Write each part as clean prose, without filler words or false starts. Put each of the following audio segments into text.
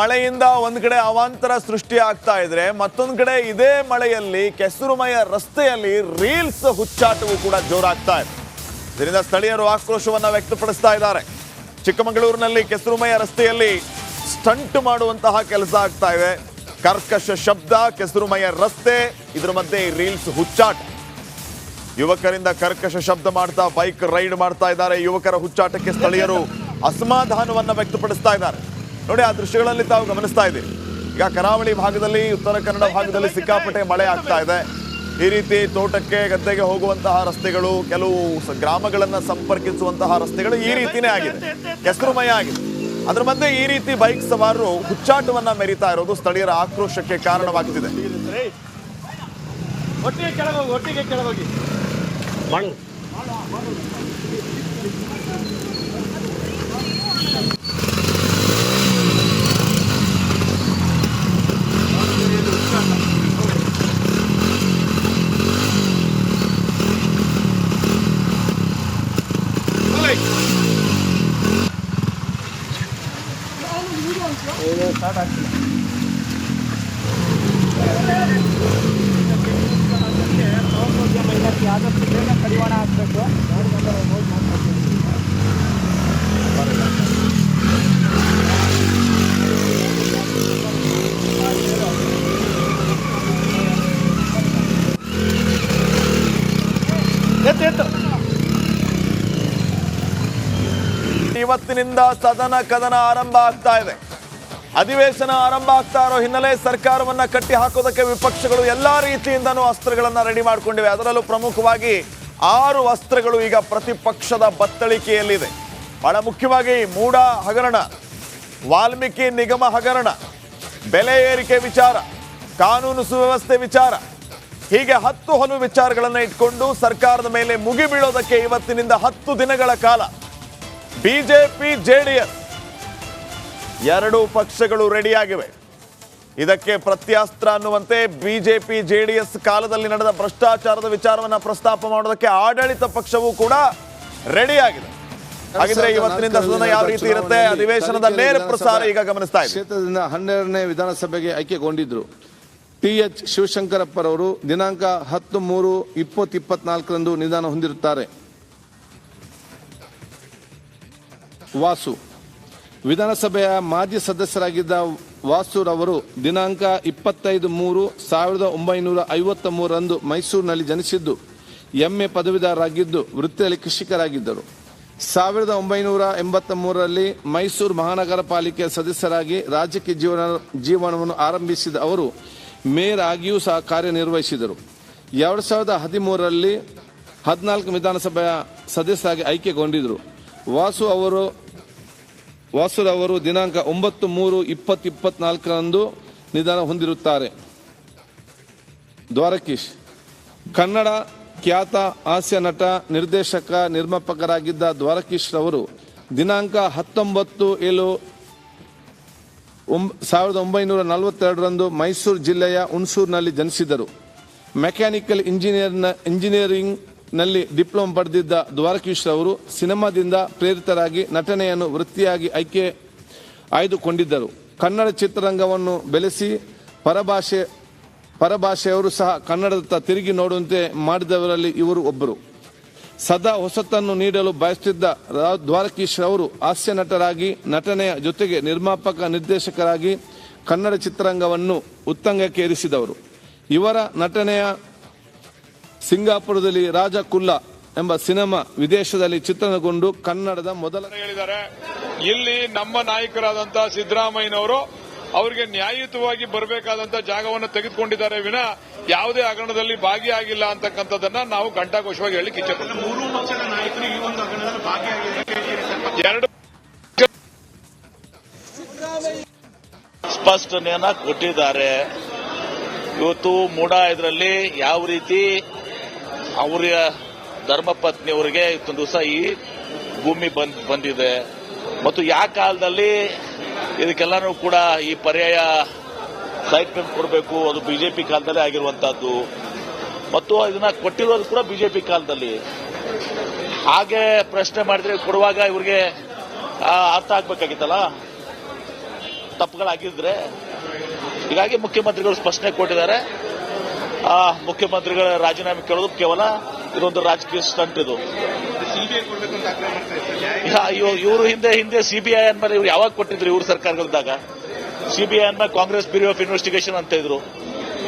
ಮಳೆಯಿಂದ ಒಂದ್ ಕಡೆ ಅವಾಂತರ ಸೃಷ್ಟಿ ಆಗ್ತಾ ಇದ್ರೆ ಮತ್ತೊಂದ್ ಕಡೆ ಇದೇ ಮಳೆಯಲ್ಲಿ ಕೆಸರುಮಯ ರಸ್ತೆಯಲ್ಲಿ ರೀಲ್ಸ್ ಹುಚ್ಚಾಟವು ಕೂಡ ಜೋರಾಗ್ತಾ ಇದೆ. ಇದರಿಂದ ಸ್ಥಳೀಯರು ಆಕ್ರೋಶವನ್ನ ವ್ಯಕ್ತಪಡಿಸ್ತಾ ಇದ್ದಾರೆ. ಚಿಕ್ಕಮಗಳೂರಿನಲ್ಲಿ ಕೆಸರುಮಯ ರಸ್ತೆಯಲ್ಲಿ ಸ್ಟಂಟ್ ಮಾಡುವಂತಹ ಕೆಲಸ ಆಗ್ತಾ ಇದೆ. ಕರ್ಕಶ ಶಬ್ದ, ಕೆಸರುಮಯ ರಸ್ತೆ, ಇದರ ಮಧ್ಯೆ ರೀಲ್ಸ್ ಹುಚ್ಚಾಟ. ಯುವಕರಿಂದ ಕರ್ಕಶ ಶಬ್ದ ಮಾಡ್ತಾ ಬೈಕ್ ರೈಡ್ ಮಾಡ್ತಾ ಇದ್ದಾರೆ. ಯುವಕರ ಹುಚ್ಚಾಟಕ್ಕೆ ಸ್ಥಳೀಯರು ಅಸಮಾಧಾನವನ್ನ ವ್ಯಕ್ತಪಡಿಸ್ತಾ ಇದ್ದಾರೆ. ನೋಡಿ, ಆ ದೃಶ್ಯಗಳಲ್ಲಿ ತಾವು ಗಮನಿಸ್ತಾ ಇದ್ದೀರಿ. ಈಗ ಕರಾವಳಿ ಭಾಗದಲ್ಲಿ, ಉತ್ತರ ಕನ್ನಡ ಭಾಗದಲ್ಲಿ ಸಿಕ್ಕಾಪಟ್ಟೆ ಮಳೆ ಆಗ್ತಾ ಇದೆ. ಈ ರೀತಿ ತೋಟಕ್ಕೆ ಗದ್ದೆಗೆ ಹೋಗುವಂತಹ ರಸ್ತೆಗಳು, ಕೆಲವು ಗ್ರಾಮಗಳನ್ನ ಸಂಪರ್ಕಿಸುವಂತಹ ರಸ್ತೆಗಳು ಈ ರೀತಿನೇ ಆಗಿದೆ, ಕೆಸರುಮಯ ಆಗಿದೆ. ಅದರ ಮಧ್ಯೆ ಈ ರೀತಿ ಬೈಕ್ ಸವಾರರು ಹುಚ್ಚಾಟವನ್ನ ಮೆರಿತಾ ಇರೋದು ಸ್ಥಳೀಯರ ಆಕ್ರೋಶಕ್ಕೆ ಕಾರಣವಾಗ್ತಿದೆ. ಆದಷ್ಟು ಬೇಗ ಕಡಿವಾಣ ಹಾಕಬೇಕು. ಇವತ್ತಿನಿಂದ ಸದನ ಕದನ ಆರಂಭ ಆಗ್ತಾ ಇದೆ. ಅಧಿವೇಶನ ಆರಂಭ ಆಗ್ತಾ ಇರೋ ಹಿನ್ನೆಲೆ ಸರ್ಕಾರವನ್ನ ಕಟ್ಟಿ ಹಾಕೋದಕ್ಕೆ ವಿಪಕ್ಷಗಳು ಎಲ್ಲಾ ರೀತಿಯಿಂದನೂ ಅಸ್ತ್ರಗಳನ್ನ ರೆಡಿ ಮಾಡಿಕೊಂಡಿವೆ. ಅದರಲ್ಲೂ ಪ್ರಮುಖವಾಗಿ 6 ಅಸ್ತ್ರಗಳು ಈಗ ಪ್ರತಿಪಕ್ಷದ ಬತ್ತಳಿಕೆಯಲ್ಲಿದೆ. ಬಹಳ ಮುಖ್ಯವಾಗಿ ಮೂಡ ಹಗರಣ, ವಾಲ್ಮೀಕಿ ನಿಗಮ ಹಗರಣ, ಬೆಲೆ ಏರಿಕೆ ವಿಚಾರ, ಕಾನೂನು ಸುವ್ಯವಸ್ಥೆ ವಿಚಾರ, ಹೀಗೆ 10 ಹಲವು ವಿಚಾರಗಳನ್ನ ಇಟ್ಕೊಂಡು ಸರ್ಕಾರದ ಮೇಲೆ ಮುಗಿ ಬೀಳೋದಕ್ಕೆ ಇವತ್ತಿನಿಂದ 10 ದಿನಗಳ ಕಾಲ ಬಿಜೆಪಿ ಜೆಡಿಎಸ್ ಎರಡೂ ಪಕ್ಷಗಳು ರೆಡಿಯಾಗಿವೆ. ಇದಕ್ಕೆ ಪ್ರತ್ಯಾಸ್ತ್ರ ಅನ್ನುವಂತೆ ಬಿಜೆಪಿ ಜೆಡಿಎಸ್ ಕಾಲದಲ್ಲಿ ನಡೆದ ಭ್ರಷ್ಟಾಚಾರದ ವಿಚಾರವನ್ನ ಪ್ರಸ್ತಾಪ ಮಾಡೋದಕ್ಕೆ ಆಡಳಿತ ಪಕ್ಷವೂ ಕೂಡ ರೆಡಿಯಾಗಿದೆ. ಹಾಗಿದ್ರೆ ಇವತ್ತಿನಿಂದ ಸದನ ಯಾವ ರೀತಿ ಇರುತ್ತೆ, ಅಧಿವೇಶನದ ನೇರ ಪ್ರಸಾರ ಈಗ ಗಮನಿಸ್ತಾ ಇದೆ. ಕ್ಷೇತ್ರದಿಂದ 12ನೇ ವಿಧಾನಸಭೆಗೆ ಆಯ್ಕೆಗೊಂಡಿದ್ರು TH ಶಿವಶಂಕರಪ್ಪರವರು ದಿನಾಂಕ 10/3/2024 ನಿಧನ ಹೊಂದಿರುತ್ತಾರೆ. ವಾಸು ವಿಧಾನಸಭೆಯ ಮಾಜಿ ಸದಸ್ಯರಾಗಿದ್ದ ವಾಸುರವರು ದಿನಾಂಕ 25/3/1953 ಮೈಸೂರಿನಲ್ಲಿ ಜನಿಸಿದ್ದು MA ಪದವೀಧರರಾಗಿದ್ದು ವೃತ್ತಿಯಲ್ಲಿ ಕೃಷಿಕರಾಗಿದ್ದರು. 1983ರಲ್ಲಿ ಮೈಸೂರು ಮಹಾನಗರ ಪಾಲಿಕೆಯ ಸದಸ್ಯರಾಗಿ ರಾಜಕೀಯ ಜೀವನವನ್ನು ಆರಂಭಿಸಿದ ಅವರು ಮೇಯರ್ ಆಗಿಯೂ ಸಹ ಕಾರ್ಯನಿರ್ವಹಿಸಿದರು. 2013ರಲ್ಲಿ 14 ವಿಧಾನಸಭೆಯ ಸದಸ್ಯರಾಗಿ ಆಯ್ಕೆಗೊಂಡಿದ್ದರು. ವಾಸುರವರು ದಿನಾಂಕ 9/3/2024 ನಿಧನ ಹೊಂದಿರುತ್ತಾರೆ. ದ್ವಾರಕೀಶ್ ಕನ್ನಡ ಖ್ಯಾತ ಹಾಸ್ಯ ನಟ, ನಿರ್ದೇಶಕ, ನಿರ್ಮಾಪಕರಾಗಿದ್ದ ದ್ವಾರಕೀಶ್ ರವರು ದಿನಾಂಕ 19/1942 ಮೈಸೂರು ಜಿಲ್ಲೆಯ ಹುಣಸೂರಿನಲ್ಲಿ ಜನಿಸಿದರು. ಮೆಕ್ಯಾನಿಕಲ್ ಇಂಜಿನಿಯರಿಂಗ್ ನಲ್ಲಿ ಡಿಪ್ಲೊಮಾ ಪಡೆದಿದ್ದ ದ್ವಾರಕೀಶ್ ಅವರು ಸಿನಿಮಾದಿಂದ ಪ್ರೇರಿತರಾಗಿ ನಟನೆಯನ್ನು ವೃತ್ತಿಯಾಗಿ ಆಯ್ದುಕೊಂಡಿದ್ದರು. ಕನ್ನಡ ಚಿತ್ರರಂಗವನ್ನು ಬೆಳೆಸಿ ಪರಭಾಷೆಯವರು ಸಹ ಕನ್ನಡದತ್ತ ತಿರುಗಿ ನೋಡುವಂತೆ ಮಾಡಿದವರಲ್ಲಿ ಇವರು ಒಬ್ಬರು. ಸದಾ ಹೊಸತನ್ನು ನೀಡಲು ಬಯಸುತ್ತಿದ್ದ ದ್ವಾರಕೀಶ್ ಅವರು ಹಾಸ್ಯ ನಟರಾಗಿ, ನಟನೆಯ ಜೊತೆಗೆ ನಿರ್ಮಾಪಕ, ನಿರ್ದೇಶಕರಾಗಿ ಕನ್ನಡ ಚಿತ್ರರಂಗವನ್ನು ಉತ್ತುಂಗಕ್ಕೆ ಏರಿಸಿದವರು. ಇವರ ನಟನೆಯ ಸಿಂಗಾಪುರದಲ್ಲಿ ರಾಜ ಕುಲ್ಲಾ ಎಂಬ ಸಿನಿಮಾ ವಿದೇಶದಲ್ಲಿ ಚಿತ್ರಣಗೊಂಡು ಕನ್ನಡದ ಮೊದಲ ಹೇಳಿದ್ದಾರೆ. ಇಲ್ಲಿ ನಮ್ಮ ನಾಯಕರಾದಂತಹ ಸಿದ್ದರಾಮಯ್ಯನವರು ಅವರಿಗೆ ನ್ಯಾಯಯುತವಾಗಿ ಬರಬೇಕಾದಂತಹ ಜಾಗವನ್ನು ತೆಗೆದುಕೊಂಡಿದ್ದಾರೆ ವಿನ ಯಾವುದೇ ಹಗರಣದಲ್ಲಿ ಭಾಗಿಯಾಗಿಲ್ಲ ಅಂತಕ್ಕಂಥದ್ದನ್ನ ನಾವು ಘಂಟಾಘೋಷವಾಗಿ ಹೇಳಲಿಕ್ಕೆ ಇಚ್ಛೆಪಡ್ತೀವಿ. ಮೂರೂ ಪಕ್ಷದ ನಾಯಕರು ಈ ಒಂದು ಹಗರಣದಲ್ಲಿ ಭಾಗಿಯಾಗಿದ್ದಾರೆ. ಎರಡು ಸ್ಪಷ್ಟನೆಯನ್ನ ಕೊಟ್ಟಿದ್ದಾರೆ. ಇವತ್ತು ಮೂಡ ಇದರಲ್ಲಿ ಯಾವ ರೀತಿ ಅವರ ಧರ್ಮಪತ್ನಿಯವರಿಗೆ ಇವತ್ತೊಂದು ದಿವಸ ಈ ಭೂಮಿ ಬಂದಿದೆ ಮತ್ತು ಯಾವ ಕಾಲದಲ್ಲಿ ಇದಕ್ಕೆಲ್ಲನೂ ಕೂಡ ಈ ಪರ್ಯಾಯ ಸೈಟ್ ಕೊಡಬೇಕು, ಅದು ಬಿಜೆಪಿ ಕಾಲದಲ್ಲೇ ಆಗಿರುವಂತಹದ್ದು ಮತ್ತು ಇದನ್ನ ಕೊಟ್ಟಿರೋದು ಕೂಡ ಬಿಜೆಪಿ ಕಾಲದಲ್ಲಿ. ಹಾಗೆ ಪ್ರಶ್ನೆ ಮಾಡಿದ್ರೆ ಕೊಡುವಾಗ ಇವ್ರಿಗೆ ಅರ್ಥ ಆಗ್ಬೇಕಾಗಿತ್ತಲ್ಲ. ತಪ್ಪುಗಳಾಗಿದ್ರೆ ಹೀಗಾಗಿ ಮುಖ್ಯಮಂತ್ರಿಗಳು ಸ್ಪಷ್ಟನೆ ಕೊಟ್ಟಿದ್ದಾರೆ. ಮುಖ್ಯಮಂತ್ರಿಗಳ ರಾಜೀನಾಮೆ ಕೇಳೋದು ಕೇವಲ ಇದೊಂದು ರಾಜಕೀಯ ಸ್ಟಂಟ್. ಇದು ಸಿಬಿಐ ಕೊಡಬೇಕು ಅಂತ ಆಗ್ರಹ ಮಾಡ್ತಾ ಇದ್ದಾರೆ. ಇವರು ಹಿಂದೆ ಸಿಬಿಐ ಅಂದ್ಮೇಲೆ ಇವ್ರು ಯಾವಾಗ ಕೊಟ್ಟಿದ್ರು? ಇವ್ರ ಸರ್ಕಾರಗಳಿದ್ದಾಗ ಸಿಬಿಐ ಅಂದ್ಮೇಲೆ ಕಾಂಗ್ರೆಸ್ ಬ್ಯೂರೋ ಆಫ್ ಇನ್ವೆಸ್ಟಿಗೇಷನ್ ಅಂತ ಇದ್ರು.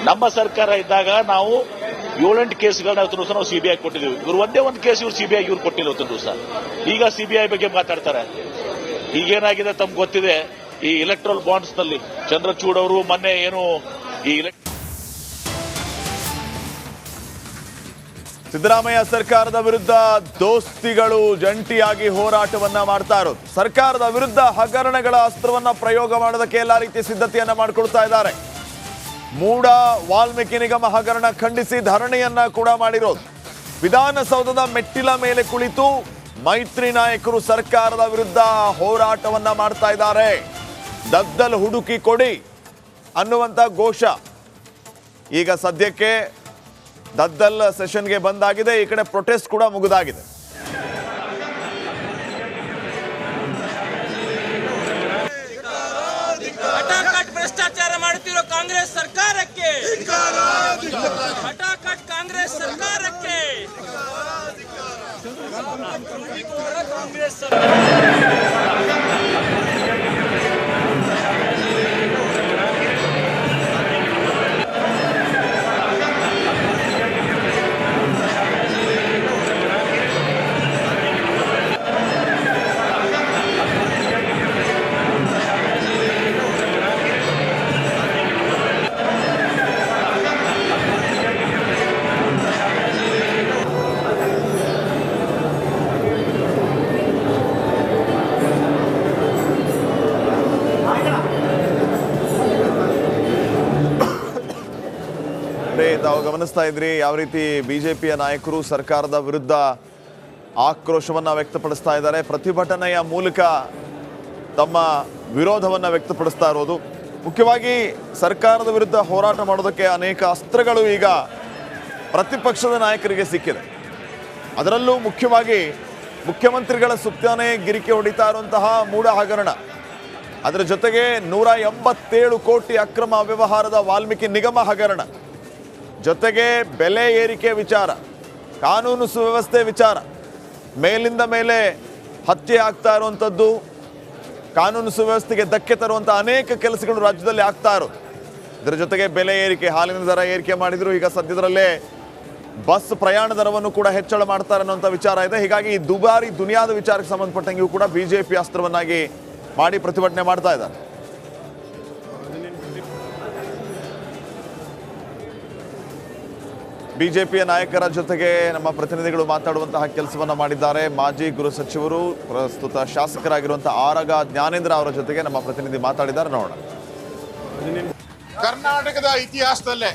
ನಮ್ಮ ಸರ್ಕಾರ ಇದ್ದಾಗ ನಾವು 7-8 ಕೇಸ್ಗಳನ್ನ ಇವತ್ತು ನಾವು ಸಿಬಿಐ ಕೊಟ್ಟಿದ್ದೀವಿ. ಇವರು ಒಂದೇ ಒಂದು ಕೇಸ್ ಇವ್ರು ಸಿಬಿಐ ಇವ್ರು ಕೊಟ್ಟಿಲ್ಲ ಇವತ್ತು ದಿವಸ. ಈಗ ಸಿಬಿಐ ಬಗ್ಗೆ ಮಾತಾಡ್ತಾರೆ. ಈಗೇನಾಗಿದೆ ತಮ್ಗೆ ಗೊತ್ತಿದೆ, ಈ ಇಲೆಕ್ಟ್ರಲ್ ಬಾಂಡ್ಸ್ ನಲ್ಲಿ ಚಂದ್ರಚೂಡ್ ಅವರು ಮೊನ್ನೆ ಏನು ಈ ಸಿದ್ದರಾಮಯ್ಯ ಸರ್ಕಾರದ ವಿರುದ್ಧ ದೋಸ್ತಿಗಳು ಜಂಟಿಯಾಗಿ ಹೋರಾಟವನ್ನ ಮಾಡ್ತಾ ಇರೋದು. ಸರ್ಕಾರದ ವಿರುದ್ಧ ಹಗರಣಗಳ ಅಸ್ತ್ರವನ್ನ ಪ್ರಯೋಗ ಮಾಡೋದಕ್ಕೆ ಎಲ್ಲಾ ರೀತಿಯ ಸಿದ್ಧತೆಯನ್ನ ಮಾಡಿಕೊಳ್ತಾ ಇದ್ದಾರೆ. ಮೂಡ ವಾಲ್ಮೀಕಿ ನಿಗಮ ಹಗರಣ ಖಂಡಿಸಿ ಧರಣಿಯನ್ನ ಕೂಡ ಮಾಡಿರೋದು. ವಿಧಾನಸೌಧದ ಮೆಟ್ಟಿಲ ಮೇಲೆ ಕುಳಿತು ಮೈತ್ರಿ ನಾಯಕರು ಸರ್ಕಾರದ ವಿರುದ್ಧ ಹೋರಾಟವನ್ನ ಮಾಡ್ತಾ ಇದ್ದಾರೆ. ದದ್ದಲ್ ಹುಡುಕಿ ಕೊಡಿ ಅನ್ನುವಂತ ಘೋಷ. ಈಗ ಸದ್ಯಕ್ಕೆ ದದ್ದಲ್ ಸೆಷನ್ಗೆ ಬಂದಾಗಿದೆ. ಈ ಕಡೆ ಪ್ರೊಟೆಸ್ಟ್ ಕೂಡ ಮುಗಿದಾಗಿದೆ. ಹಠಾಕಟ್ ಭ್ರಷ್ಟಾಚಾರ ಮಾಡುತ್ತಿರೋ ಕಾಂಗ್ರೆಸ್ ಸರ್ಕಾರಕ್ಕೆ, ಹಠಾಕಟ್ ಕಾಂಗ್ರೆಸ್ ಸರ್ಕಾರಕ್ಕೆ, ಕಾಂಗ್ರೆಸ್ ತಾವು ಗಮನಿಸ್ತಾ ಇದ್ರಿ ಯಾವ ರೀತಿ ಬಿಜೆಪಿಯ ನಾಯಕರು ಸರ್ಕಾರದ ವಿರುದ್ಧ ಆಕ್ರೋಶವನ್ನ ವ್ಯಕ್ತಪಡಿಸ್ತಾ ಇದ್ದಾರೆ. ಪ್ರತಿಭಟನೆಯ ಮೂಲಕ ತಮ್ಮ ವಿರೋಧವನ್ನ ವ್ಯಕ್ತಪಡಿಸ್ತಾ ಇರೋದು. ಮುಖ್ಯವಾಗಿ ಸರ್ಕಾರದ ವಿರುದ್ಧ ಹೋರಾಟ ಮಾಡೋದಕ್ಕೆ ಅನೇಕ ಅಸ್ತ್ರಗಳು ಈಗ ಪ್ರತಿಪಕ್ಷದ ನಾಯಕರಿಗೆ ಸಿಕ್ಕಿದೆ. ಅದರಲ್ಲೂ ಮುಖ್ಯವಾಗಿ ಮುಖ್ಯಮಂತ್ರಿಗಳ ಸುತ್ತಾನೆ ಗಿರಿಕೆ ಹೊಡಿತಾ ಇರುವಂತಹ ಮೂಡ ಹಗರಣ, ಅದರ ಜೊತೆಗೆ 187 ಕೋಟಿ ಅಕ್ರಮ ಅವ್ಯವಹಾರದ ವಾಲ್ಮೀಕಿ ನಿಗಮ ಹಗರಣ, ಜೊತೆಗೆ ಬೆಲೆ ಏರಿಕೆ ವಿಚಾರ, ಕಾನೂನು ಸುವ್ಯವಸ್ಥೆ ವಿಚಾರ, ಮೇಲಿಂದ ಮೇಲೆ ಹತ್ಯೆ ಆಗ್ತಾ ಇರುವಂಥದ್ದು, ಕಾನೂನು ಸುವ್ಯವಸ್ಥೆಗೆ ಧಕ್ಕೆ ತರುವಂಥ ಅನೇಕ ಕೆಲಸಗಳು ರಾಜ್ಯದಲ್ಲಿ ಆಗ್ತಾ ಇರೋದು. ಇದರ ಜೊತೆಗೆ ಬೆಲೆ ಏರಿಕೆ, ಹಾಲಿನ ದರ ಏರಿಕೆ ಮಾಡಿದ್ರು. ಈಗ ಸದ್ಯದಲ್ಲೇ ಬಸ್ ಪ್ರಯಾಣ ದರವನ್ನು ಕೂಡ ಹೆಚ್ಚಳ ಮಾಡ್ತಾರೆ ಅನ್ನೋಂಥ ವಿಚಾರ ಇದೆ. ಹೀಗಾಗಿ ಈ ದುಬಾರಿ ದುನಿಯಾದ ವಿಚಾರಕ್ಕೆ ಸಂಬಂಧಪಟ್ಟಂಗೆಯೂ ಕೂಡ ಬಿಜೆಪಿ ಅಸ್ತ್ರವನ್ನಾಗಿ ಮಾಡಿ ಪ್ರತಿಭಟನೆ ಮಾಡ್ತಾ ಇದ್ದಾರೆ. ಬಿಜೆಪಿಯ ನಾಯಕರ ಜೊತೆಗೆ ನಮ್ಮ ಪ್ರತಿನಿಧಿಗಳು ಮಾತಾಡುವಂತಹ ಕೆಲಸವನ್ನ ಮಾಡಿದ್ದಾರೆ. ಮಾಜಿ ಗೃಹ ಸಚಿವರು, ಪ್ರಸ್ತುತ ಶಾಸಕರಾಗಿರುವಂತಹ ಆರಗ ಜ್ಞಾನೇಂದ್ರ ಅವರ ಜೊತೆಗೆ ನಮ್ಮ ಪ್ರತಿನಿಧಿ ಮಾತಾಡಿದ್ದಾರೆ. ನೋಡೋಣ. ಕರ್ನಾಟಕದ ಇತಿಹಾಸದಲ್ಲೇ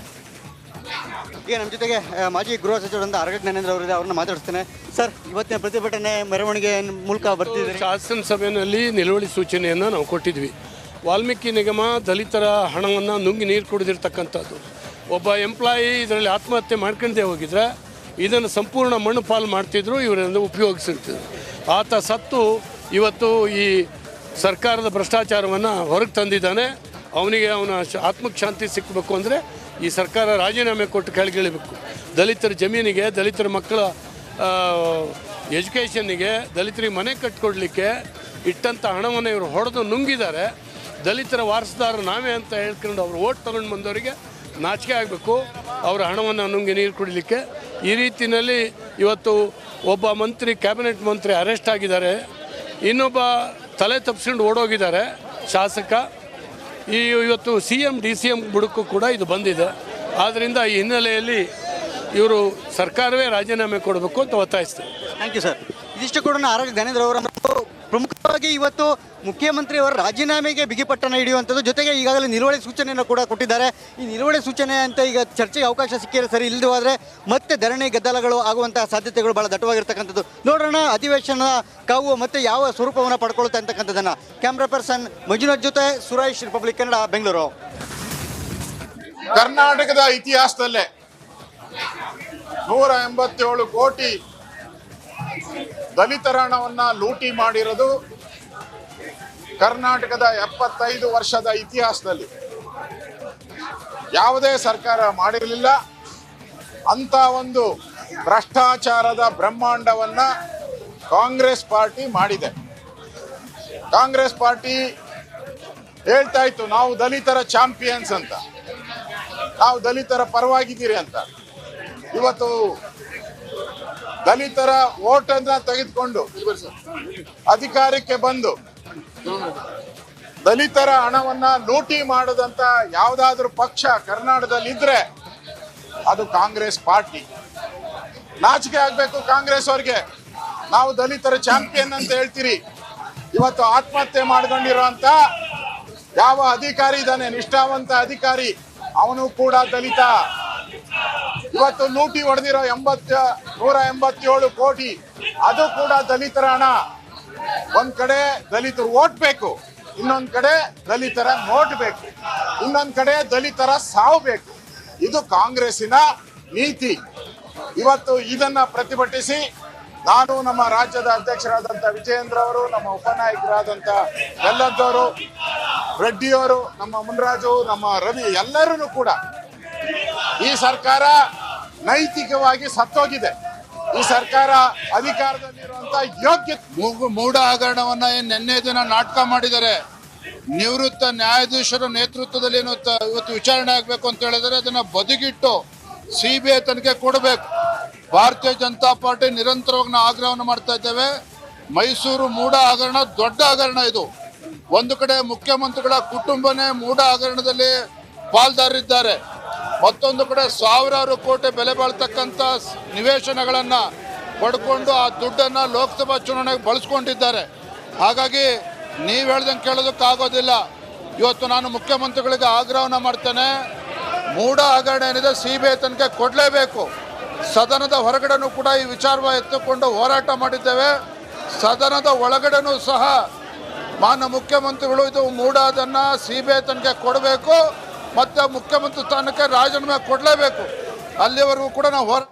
ಈಗ ನಮ್ಮ ಜೊತೆಗೆ ಮಾಜಿ ಗೃಹ ಸಚಿವರಾದ ಆರಗ ಜ್ಞಾನೇಂದ್ರ ಅವರಿದೆ, ಅವ್ರನ್ನ ಮಾತಾಡಿಸ್ತೇನೆ. ಸರ್, ಇವತ್ತಿನ ಪ್ರತಿಭಟನೆ ಮೆರವಣಿಗೆ ಮೂಲಕ ಬರ್ತಿದ್ದೀರಿ. ಶಾಸನಸಭೆಯಲ್ಲಿ ನಿಲುವಳಿ ಸೂಚನೆಯನ್ನು ನಾವು ಕೊಟ್ಟಿದ್ವಿ. ವಾಲ್ಮೀಕಿ ನಿಗಮ ದಲಿತರ ಹಣವನ್ನು ನುಂಗಿ ನೀರು ಕುಡಿದಿರ್ತಕ್ಕಂಥದ್ದು. ಒಬ್ಬ ಎಂಪ್ಲಾಯಿ ಇದರಲ್ಲಿ ಆತ್ಮಹತ್ಯೆ ಮಾಡ್ಕೊಂಡೇ ಹೋಗಿದ್ರೆ ಇದನ್ನು ಸಂಪೂರ್ಣ ಮಣ್ಣು ಪಾಲು ಮಾಡ್ತಿದ್ರು, ಇವರನ್ನು ಉಪಯೋಗಿಸ್ತಿದ್ರು. ಆತ ಸತ್ತು ಇವತ್ತು ಈ ಸರ್ಕಾರದ ಭ್ರಷ್ಟಾಚಾರವನ್ನು ಹೊರಗೆ ತಂದಿದ್ದಾನೆ. ಅವನಿಗೆ ಅವನ ಆತ್ಮಕ್ಕೆ ಶಾಂತಿ ಸಿಕ್ಕಬೇಕು ಅಂದರೆ ಈ ಸರ್ಕಾರ ರಾಜೀನಾಮೆ ಕೊಟ್ಟು ಕೆಳಗಿಳಿಬೇಕು. ದಲಿತರ ಜಮೀನಿಗೆ, ದಲಿತರ ಮಕ್ಕಳ ಎಜುಕೇಷನ್ನಿಗೆ, ದಲಿತರಿಗೆ ಮನೆ ಕಟ್ಕೊಡ್ಲಿಕ್ಕೆ ಇಟ್ಟಂಥ ಹಣವನ್ನು ಇವರು ಹೊಡೆದು ನುಂಗಿದ್ದಾರೆ. ದಲಿತರ ವಾರಸುದಾರ ನಾವೇ ಅಂತ ಹೇಳ್ಕೊಂಡು ಅವರು ಓಟ್ ತಗೊಂಡು ಬಂದವರಿಗೆ ನಾಚಿಕೆ ಆಗಬೇಕು. ಅವರ ಹಣವನ್ನು ನುಂಗಿ ನೀರು ಕುಡಿಲಿಕ್ಕೆ ಈ ರೀತಿಯಲ್ಲಿ ಇವತ್ತು ಒಬ್ಬ ಮಂತ್ರಿ, ಕ್ಯಾಬಿನೆಟ್ ಮಂತ್ರಿ ಅರೆಸ್ಟ್ ಆಗಿದ್ದಾರೆ. ಇನ್ನೊಬ್ಬ ತಲೆ ತಪ್ಪಿಸ್ಕೊಂಡು ಓಡೋಗಿದ್ದಾರೆ ಶಾಸಕ. ಇವತ್ತು CM DCM ಬುಡಕ್ಕೂ ಕೂಡ ಇದು ಬಂದಿದೆ. ಆದ್ದರಿಂದ ಈ ಹಿನ್ನೆಲೆಯಲ್ಲಿ ಇವರು ಸರ್ಕಾರವೇ ರಾಜೀನಾಮೆ ಕೊಡಬೇಕು ಅಂತ ಒತ್ತಾಯಿಸ್ತಾರೆ. Thank you sir. ಇದಿಷ್ಟು ಕೂಡ ಆರಗ ಜ್ಞಾನೇಂದ್ರ ಅವರ ಪ್ರಮುಖವಾಗಿ ಇವತ್ತು ಮುಖ್ಯಮಂತ್ರಿಯವರ ರಾಜೀನಾಮೆಗೆ ಬಿಗಿಪಟ್ಟನ್ನು ಹಿಡಿಯುವಂಥದ್ದು, ಜೊತೆಗೆ ಈಗಾಗಲೇ ನಿಲುವಳಿ ಸೂಚನೆಯನ್ನು ಕೂಡ ಕೊಟ್ಟಿದ್ದಾರೆ. ಈ ನಿಲುವಳಿ ಸೂಚನೆ ಅಂತ ಈಗ ಚರ್ಚೆಗೆ ಅವಕಾಶ ಸಿಕ್ಕಿದ್ರೆ ಸರಿ, ಇಲ್ಲದೆ ಹೋದರೆ ಮತ್ತೆ ಧರಣಿ ಗದ್ದಲಗಳು ಆಗುವಂತಹ ಸಾಧ್ಯತೆಗಳು ಭಾಳ ದಟ್ಟವಾಗಿರ್ತಕ್ಕಂಥದ್ದು. ನೋಡೋಣ ಅಧಿವೇಶನ ಕಾವು ಮತ್ತೆ ಯಾವ ಸ್ವರೂಪವನ್ನು ಪಡ್ಕೊಳ್ತಾ ಅಂತಕ್ಕಂಥದ್ದನ್ನು. ಕ್ಯಾಮ್ರಾ ಪರ್ಸನ್ ಮಂಜುನಾಥ್ ಜೊತೆ ಸುರೇಶ್, ರಿಪಬ್ಲಿಕ್ ಕನ್ನಡ, ಬೆಂಗಳೂರು. ಕರ್ನಾಟಕದ ಇತಿಹಾಸದಲ್ಲೇ 187 ಕೋಟಿ ದಲಿತರ ಹಣವನ್ನ ಲೂಟಿ ಮಾಡಿರೋದು ಕರ್ನಾಟಕದ 75 ವರ್ಷದ ಇತಿಹಾಸದಲ್ಲಿ ಯಾವುದೇ ಸರ್ಕಾರ ಮಾಡಿರಲಿಲ್ಲ. ಅಂತ ಒಂದು ಭ್ರಷ್ಟಾಚಾರದ ಬ್ರಹ್ಮಾಂಡವನ್ನ ಕಾಂಗ್ರೆಸ್ ಪಾರ್ಟಿ ಮಾಡಿದೆ. ಕಾಂಗ್ರೆಸ್ ಪಾರ್ಟಿ ಹೇಳ್ತಾ ಇತ್ತು, ನಾವು ದಲಿತರ ಚಾಂಪಿಯನ್ಸ್ ಅಂತ, ನಾವು ದಲಿತರ ಪರವಾಗಿದ್ದೀರಿ ಅಂತ. ಇವತ್ತು ದಲಿತರ ಓಟನ್ನ ತೆಗೆದುಕೊಂಡು ಅಧಿಕಾರಕ್ಕೆ ಬಂದು ದಲಿತರ ಹಣವನ್ನ ಲೂಟಿ ಮಾಡದಂತ ಯಾವುದಾದ್ರೂ ಪಕ್ಷ ಕರ್ನಾಟಕದಲ್ಲಿ ಇದ್ರೆ ಅದು ಕಾಂಗ್ರೆಸ್ ಪಾರ್ಟಿ. ನಾಚಿಕೆ ಆಗ್ಬೇಕು ಕಾಂಗ್ರೆಸ್ ಅವ್ರಿಗೆ. ನಾವು ದಲಿತರ ಚಾಂಪಿಯನ್ ಅಂತ ಹೇಳ್ತೀರಿ. ಇವತ್ತು ಆತ್ಮಹತ್ಯೆ ಮಾಡ್ಕೊಂಡಿರುವಂತ ಯಾವ ಅಧಿಕಾರಿ ಇದ್ದಾನೆ, ನಿಷ್ಠಾವಂತ ಅಧಿಕಾರಿ, ಅವನು ಕೂಡ ದಲಿತ. ಇವತ್ತು ಲೂಟಿ ಹೊಡೆದಿರೋ 187 ಕೋಟಿ, ಅದು ಕೂಡ ದಲಿತರ ಹಣ. ಒಂದ್ ಕಡೆ ದಲಿತರು ಓಟ್ ಬೇಕು, ಇನ್ನೊಂದ್ ಕಡೆ ದಲಿತರ ನೋಟ್ ಬೇಕು, ಇನ್ನೊಂದ್ ಕಡೆ ದಲಿತರ ಸಾವು ಬೇಕು. ಇದು ಕಾಂಗ್ರೆಸ್ಸಿನ ನೀತಿ. ಇವತ್ತು ಇದನ್ನ ಪ್ರತಿಭಟಿಸಿ ನಾನು, ನಮ್ಮ ರಾಜ್ಯದ ಅಧ್ಯಕ್ಷರಾದಂಥ ವಿಜಯೇಂದ್ರ ಅವರು, ನಮ್ಮ ಉಪನಾಯಕರಾದಂಥ ಬೆಲ್ಲದ್ದವರು, ರೆಡ್ಡಿಯವರು, ನಮ್ಮ ಮುನ್ರಾಜು, ನಮ್ಮ ರವಿ, ಎಲ್ಲರೂ ಕೂಡ ಈ ಸರ್ಕಾರ ನೈತಿಕವಾಗಿ ಸತ್ತೋಗಿದೆ. ಈ ಸರ್ಕಾರ ಅಧಿಕಾರದಲ್ಲಿರುವಂತ ಯೋಗ್ಯತೆ ಮೂಢ ಹಗರಣವನ್ನ ನಿನ್ನೆ ದಿನ ನಾಟಕ ಮಾಡಿದ್ದಾರೆ. ನಿವೃತ್ತ ನ್ಯಾಯಾಧೀಶರ ನೇತೃತ್ವದಲ್ಲಿ ಇವತ್ತು ವಿಚಾರಣೆ ಆಗಬೇಕು ಅಂತ ಹೇಳಿದರೆ ಅದನ್ನ ಬದಿಗಿಟ್ಟು ಸಿಬಿಐ ತನಿಖೆ ಕೊಡಬೇಕು. ಭಾರತೀಯ ಜನತಾ ಪಾರ್ಟಿ ನಿರಂತರವಾಗಿ ನಾವು ಆಗ್ರಹವನ್ನು ಮಾಡ್ತಾ ಇದ್ದೇವೆ. ಮೈಸೂರು ಮೂಢ ಹಗರಣ ದೊಡ್ಡ ಹಗರಣ. ಇದು ಒಂದು ಕಡೆ ಮುಖ್ಯಮಂತ್ರಿಗಳ ಕುಟುಂಬನೇ ಮೂಢ ಹಗರಣದಲ್ಲಿ ಪಾಲ್ದಾರಿದ್ದಾರೆ, ಮತ್ತೊಂದು ಕಡೆ ಸಾವಿರಾರು ಕೋಟಿ ಬೆಲೆ ಬಾಳ್ತಕ್ಕಂಥ ನಿವೇಶನಗಳನ್ನ ಪಡ್ಕೊಂಡು ಆ ದುಡ್ಡನ್ನ ಲೋಕಸಭಾ ಚುನಾವಣೆಗೆ ಬಳಸ್ಕೊಂಡಿದ್ದಾರೆ. ಹಾಗಾಗಿ ನೀವು ಹೇಳ್ದಂಗೆ ಕೇಳೋದಕ್ಕಾಗೋದಿಲ್ಲ. ಇವತ್ತು ನಾನು ಮುಖ್ಯಮಂತ್ರಿಗಳಿಗೆ ಆಗ್ರಹವನ್ನು ಮಾಡ್ತೇನೆ, ಮೂಢ ಹಗರಣ ಏನಿದೆ ಸಿಬಿಐ ತನಿಖೆ ಕೊಡಲೇಬೇಕು. ಸದನದ ಹೊರಗಡೆನೂ ಕೂಡ ಈ ವಿಚಾರವಾಗಿ ಎತ್ತುಕೊಂಡು ಹೋರಾಟ ಮಾಡಿದ್ದೇವೆ. ಸದನದ ಒಳಗಡೆನೂ ಸಹ ಮಾನ್ಯ ಮುಖ್ಯಮಂತ್ರಿಗಳು ಇದು ಮೂಢ ಅದನ್ನು ಸಿಬಿಐ ತನಿಖೆ ಕೊಡಬೇಕು, ಮತ್ತು ಮುಖ್ಯಮಂತ್ರಿ ಸ್ಥಾನಕ್ಕೆ ರಾಜೀನಾಮೆ ಕೊಡಲೇಬೇಕು. ಅಲ್ಲಿವರೆಗೂ ಕೂಡ ನಾವು